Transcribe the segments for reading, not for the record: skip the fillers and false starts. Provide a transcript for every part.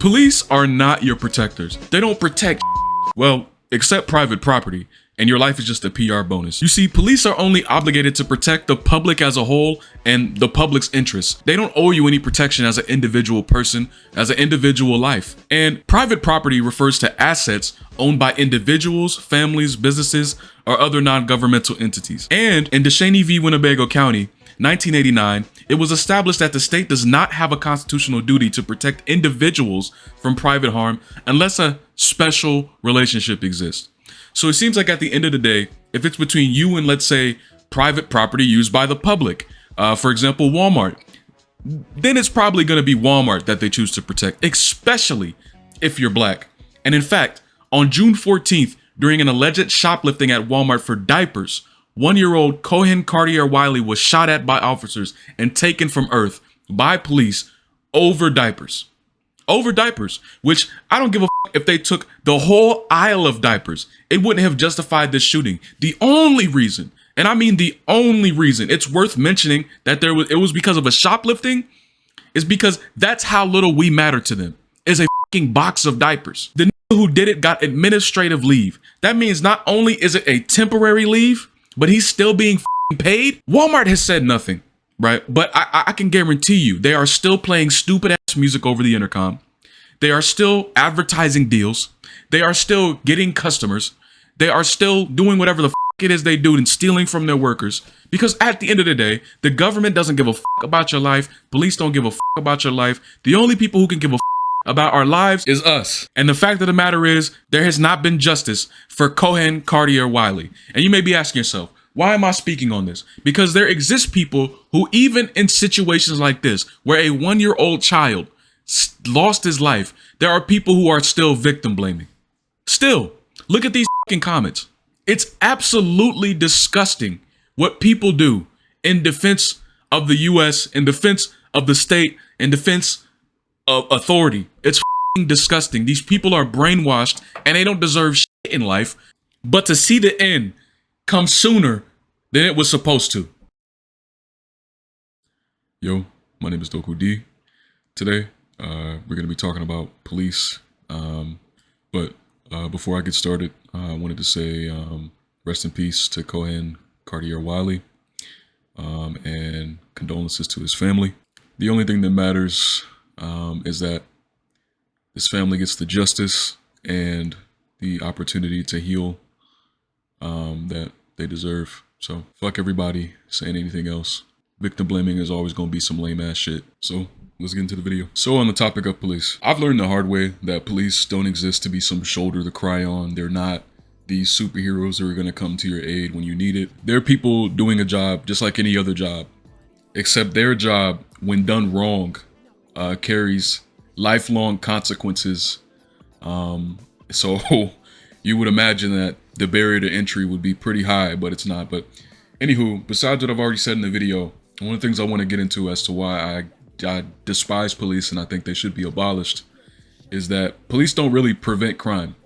Police are not your protectors. They don't protect well, except private property, and your life is just a PR bonus. You see, police are only obligated to protect the public as a whole and the public's interests. They don't owe you any protection as an individual person, as an individual life. And private property refers to assets owned by individuals, families, businesses, or other non-governmental entities. And in DeShaney v. Winnebago County, 1989, it was established that the state does not have a constitutional duty to protect individuals from private harm unless a special relationship exists. So it seems like at the end of the day, if it's between you and, let's say, private property used by the public, for example, Walmart, then it's probably going to be Walmart that they choose to protect, especially if you're black. And in fact, on June 14th, during an alleged shoplifting at Walmart for diapers, 1-year-old Cohen Wiley was shot at by officers and taken from Earth by police over diapers. Over diapers, which I don't give a if they took the whole aisle of diapers. It wouldn't have justified this shooting. The only reason, and I mean the only reason it's worth mentioning that it was because of a shoplifting is because that's how little we matter to them, is a fucking box of diapers. The nigga who did it got administrative leave. That means not only is it a temporary leave, but he's still being paid. Walmart has said nothing, right? But I can guarantee you they are still playing stupid ass music over the intercom. They are still advertising deals. They are still getting customers. They are still doing whatever the it is they do and stealing from their workers. Because at the end of the day, the government doesn't give a about your life. Police don't give a about your life. The only people who can give a about our lives is us. And the fact of the matter is, there has not been justice for Cohen Wiley. And you may be asking yourself, why am I speaking on this? Because there exist people who, even in situations like this, where a 1-year-old child lost his life, there are people who are still victim blaming. Still, look at these fucking comments. It's absolutely disgusting what people do in defense of the US, in defense of the state, in defense of authority. It's fucking disgusting. These people are brainwashed and they don't deserve shit in life, but to see the end come sooner than it was supposed to. Yo, my name is Doku D. Today, we're going to be talking about police. But before I get started, I wanted to say rest in peace to Cohen Wiley and condolences to his family. The only thing that matters is that this family gets the justice and the opportunity to heal that they deserve. So fuck everybody saying anything else. Victim blaming is always going to be some lame ass shit. So let's get into the video. So on the topic of police, I've learned the hard way that police don't exist to be some shoulder to cry on. They're not these superheroes who are going to come to your aid when you need it. They're people doing a job just like any other job, except their job, when done wrong, carries lifelong consequences. So you would imagine that the barrier to entry would be pretty high, but it's not. But anywho, besides what I've already said in the video, one of the things I want to get into as to why I despise police and I think they should be abolished is that police don't really prevent crime.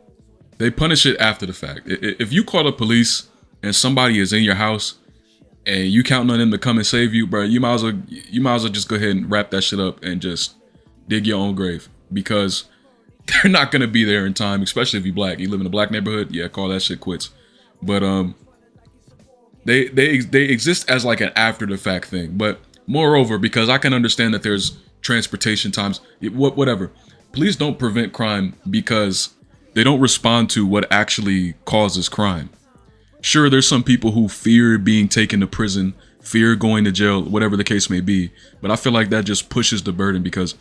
They punish it after the fact. If you call the police and somebody is in your house and you counting on them to come and save you, bro, you might as well just go ahead and wrap that shit up and just dig your own grave, because they're not gonna be there in time, especially if you're black. You live in a black neighborhood, yeah, call that shit quits. But they exist as like an after the fact thing. But moreover, because I can understand that there's transportation times, whatever. Police don't prevent crime because they don't respond to what actually causes crime. Sure, there's some people who fear being taken to prison, fear going to jail, whatever the case may be. But I feel like that just pushes the burden, because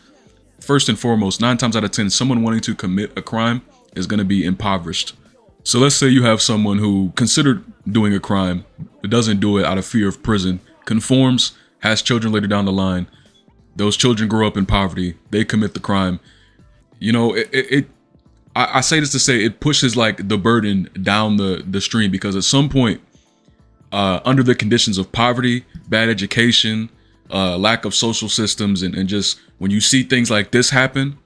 first and foremost, 9 times out of 10, someone wanting to commit a crime is going to be impoverished. So let's say you have someone who considered doing a crime, but doesn't do it out of fear of prison, conforms, has children later down the line. Those children grow up in poverty. They commit the crime. You know, I say this to say it pushes like the burden down the stream, because at some point, under the conditions of poverty, bad education, lack of social systems, and just when you see things like this happen,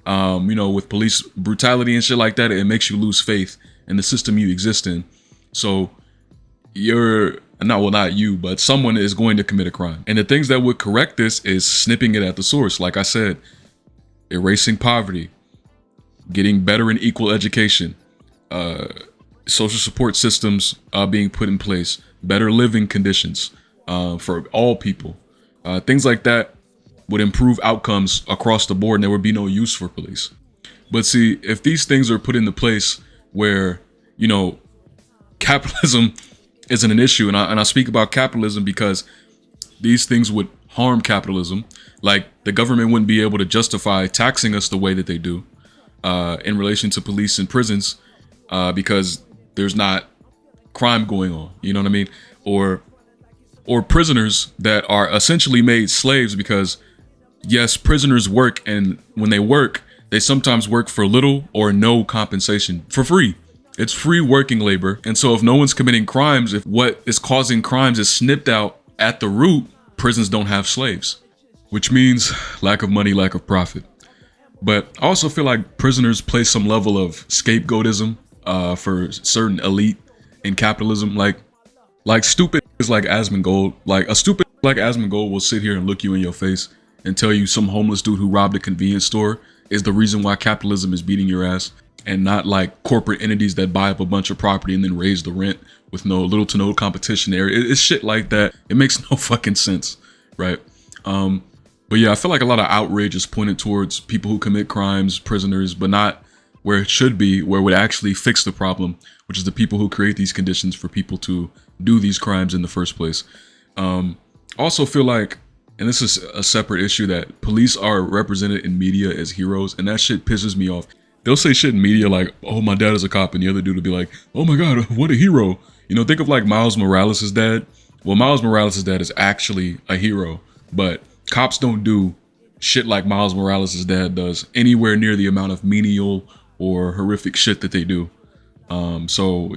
you know, with police brutality and shit like that, it makes you lose faith in the system you exist in. So not you, but someone is going to commit a crime. And the things that would correct this is snipping it at the source. Like I said, erasing poverty, getting better and equal education, social support systems being put in place, better living conditions for all people. Things like that would improve outcomes across the board, and there would be no use for police. But see, if these things are put into place where, you know, capitalism isn't an issue, and I speak about capitalism because these things would harm capitalism. Like, the government wouldn't be able to justify taxing us the way that they do in relation to police and prisons because there's not crime going on. You know what I mean? Or prisoners that are essentially made slaves because, yes, prisoners work, and when they work, they sometimes work for little or no compensation, for free. It's free working labor. And so if no one's committing crimes, if what is causing crimes is snipped out at the root, prisons don't have slaves, which means lack of money, lack of profit. But I also feel like prisoners play some level of scapegoatism for certain elite in capitalism. Like stupid is like Asmongold. Like a stupid like Asmongold will sit here and look you in your face and tell you some homeless dude who robbed a convenience store is the reason why capitalism is beating your ass, and not like corporate entities that buy up a bunch of property and then raise the rent with little to no competition there. It's shit like that. It makes no fucking sense, right? But yeah, I feel like a lot of outrage is pointed towards people who commit crimes, prisoners, but not where it should be, where it would actually fix the problem, which is the people who create these conditions for people to do these crimes in the first place. Also feel like, and this is a separate issue, that police are represented in media as heroes, and that shit pisses me off. They'll say shit in media like, oh, my dad is a cop, and the other dude will be like, oh my God, what a hero. You know, think of like Miles Morales' dad. Well, Miles Morales' dad is actually a hero, but cops don't do shit like Miles Morales' dad does anywhere near the amount of menial or horrific shit that they do. So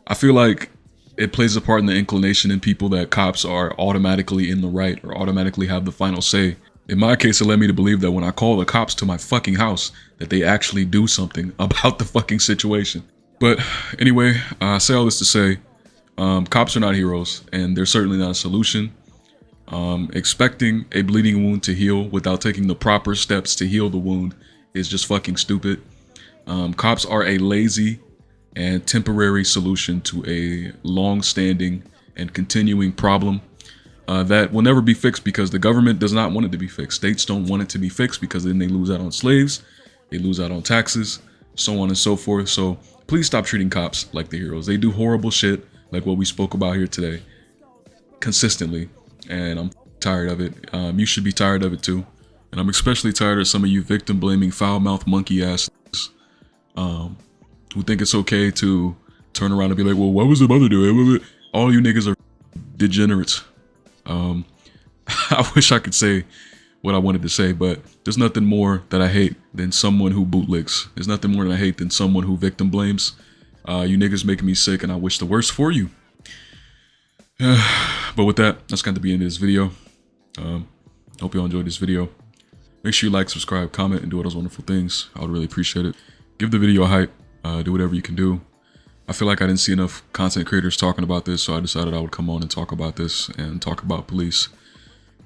I feel like it plays a part in the inclination in people that cops are automatically in the right or automatically have the final say. In my case, it led me to believe that when I call the cops to my fucking house, that they actually do something about the fucking situation. But anyway, I say all this to say, cops are not heroes, and they're certainly not a solution. Expecting a bleeding wound to heal without taking the proper steps to heal the wound is just fucking stupid. Cops are a lazy and temporary solution to a long-standing and continuing problem that will never be fixed because the government does not want it to be fixed. States don't want it to be fixed because then they lose out on slaves, they lose out on taxes, so on and so forth. So please stop treating cops like the heroes. They do horrible shit like what we spoke about here today consistently, and I'm tired of it. You should be tired of it too. And I'm especially tired of some of you victim-blaming, foul-mouthed monkey asses who think it's okay to turn around and be like, well, what was the mother doing? All you niggas are degenerates. I wish I could say what I wanted to say, but there's nothing more that I hate than someone who bootlicks. There's nothing more that I hate than someone who victim blames. You niggas making me sick, and I wish the worst for you. But with that, that's going to be the end of this video. Hope you all enjoyed this video. Make sure you like, subscribe, comment, and do all those wonderful things. I would really appreciate it. Give the video a hype. Do whatever you can do. I feel like I didn't see enough content creators talking about this, so I decided I would come on and talk about this and talk about police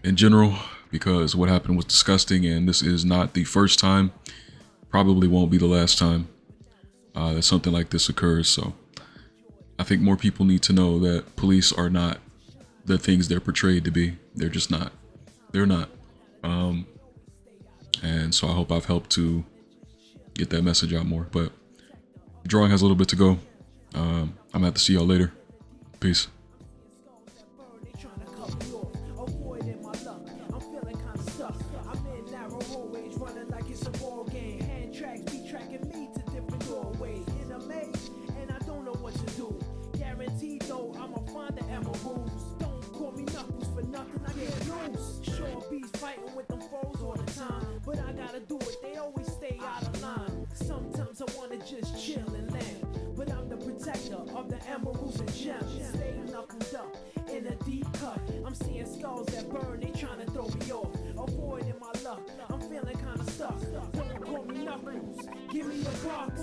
in general, because what happened was disgusting, and this is not the first time, probably won't be the last time that something like this occurs. So I think more people need to know that police are not the things they're portrayed to be. They're just not. They're not. And so I hope I've helped to get that message out more. But the drawing has a little bit to go. I'm gonna have to see y'all later. Peace. Fighting with them foes all the time, but I gotta do it, they always stay out of line. Sometimes I wanna just chill and land, but I'm the protector of the emeralds and gems. Stay knuckled up in a deep cut, I'm seeing skulls that burn, they trying to throw me off. Avoiding my luck, I'm feeling kinda stuck. Don't call me knuckles, give me a box.